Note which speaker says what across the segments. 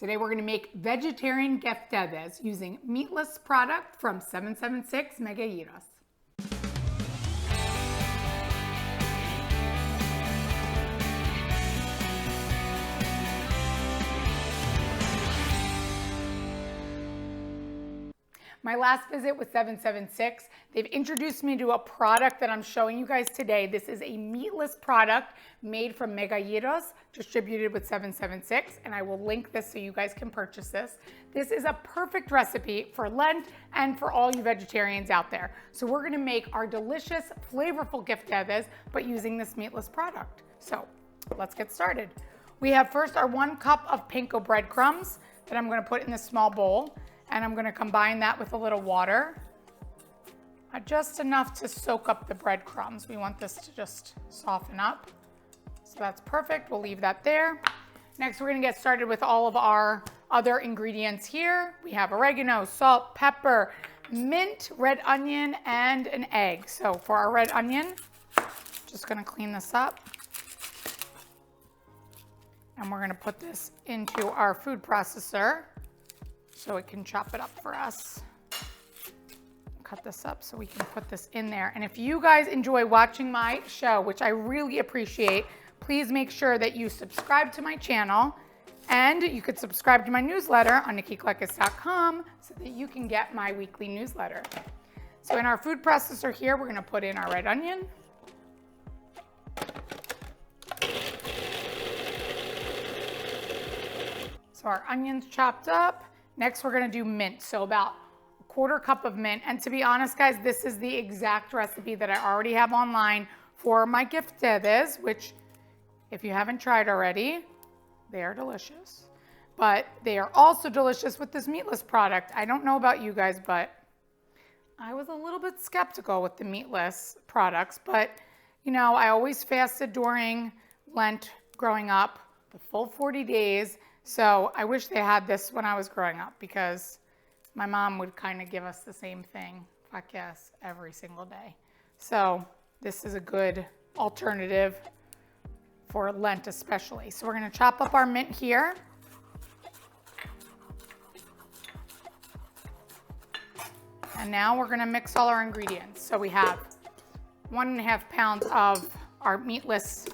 Speaker 1: Today we're going to make vegetarian Keftedes using meatless product from 776 Megairos. My last visit with 776, they've introduced me to a product that I'm showing you guys today. This is a meatless product made from Megairos, distributed with 776, and I will link this so you guys can purchase this. This is a perfect recipe for Lent and for all you vegetarians out there. So we're gonna make our delicious, flavorful Keftedes, but using this meatless product. So let's get started. We have first our 1 cup of panko breadcrumbs that I'm gonna put in this small bowl. And I'm gonna combine that with a little water, just enough to soak up the breadcrumbs. We want this to just soften up. So that's perfect, we'll leave that there. Next, we're gonna get started with all of our other ingredients here. We have oregano, salt, pepper, mint, red onion, and an egg. So for our red onion, just gonna clean this up. And we're gonna put this into our food processor, so it can chop it up for us. Cut this up so we can put this in there. And if you guys enjoy watching my show, which I really appreciate, please make sure that you subscribe to my channel, and you could subscribe to my newsletter on nikiklekis.com so that you can get my weekly newsletter. So in our food processor here, we're gonna put in our red onion. So our onion's chopped up. Next, we're gonna do mint, so about a 1/4 cup of mint. And to be honest, guys, this is the exact recipe that I already have online for my Keftedes, which, if you haven't tried already, they are delicious. But they are also delicious with this meatless product. I don't know about you guys, but I was a little bit skeptical with the meatless products. But, you know, I always fasted during Lent growing up, the full 40 days. So I wish they had this when I was growing up, because my mom would kind of give us the same thing, yes, every single day. So this is a good alternative for Lent especially. So we're gonna chop up our mint here. And now we're gonna mix all our ingredients. So we have 1.5 pounds of our meatless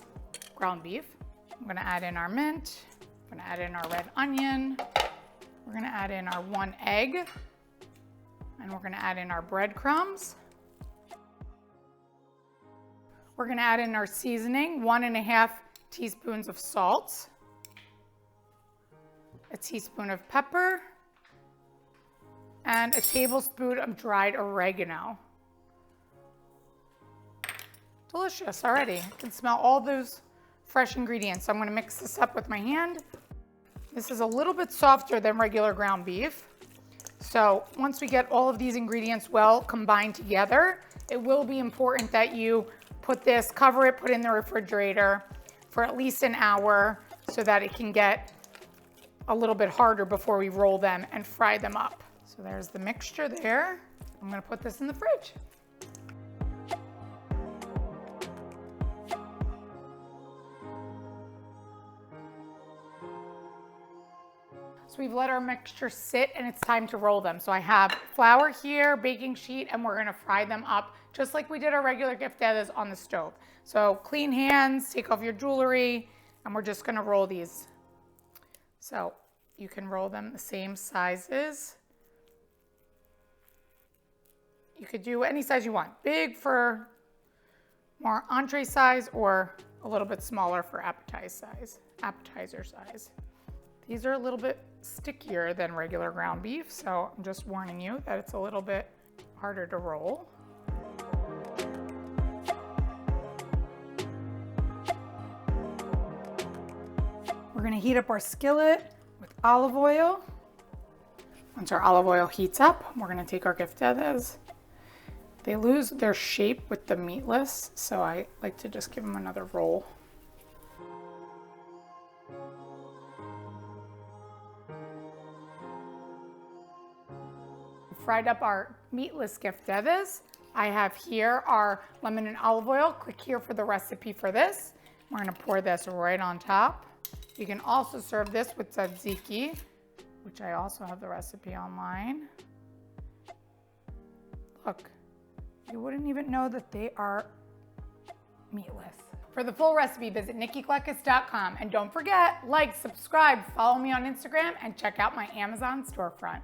Speaker 1: ground beef. I'm gonna add in our mint. We're gonna add in our red onion. We're gonna add in our 1 egg. And we're gonna add in our breadcrumbs. We're gonna add in our seasoning, 1.5 teaspoons of salt, a teaspoon of pepper, and a tablespoon of dried oregano. Delicious already. I can smell all those fresh ingredients. So I'm gonna mix this up with my hand. This is a little bit softer than regular ground beef. So once we get all of these ingredients well combined together, it will be important that you put this, cover it, put it in the refrigerator for at least an hour so that it can get a little bit harder before we roll them and fry them up. So there's the mixture there. I'm gonna put this in the fridge. So we've let our mixture sit and it's time to roll them. So I have flour here, baking sheet, and we're gonna fry them up just like we did our regular Keftedes on the stove. So clean hands, take off your jewelry, and we're just gonna roll these. So you can roll them the same sizes. You could do any size you want. Big for more entree size, or a little bit smaller for appetizer size. These are a little bit stickier than regular ground beef, so I'm just warning you that it's a little bit harder to roll. We're gonna heat up our skillet with olive oil. Once our olive oil heats up, we're gonna take our Keftedes. They lose their shape with the meatless, so I like to just give them another roll. Fried up our meatless Keftedes. I have here our lemon and olive oil. Click here for the recipe for this. We're gonna pour this right on top. You can also serve this with tzatziki, which I also have the recipe online. Look, you wouldn't even know that they are meatless. For the full recipe, visit nikkikleckis.com. And don't forget, like, subscribe, follow me on Instagram, and check out my Amazon storefront.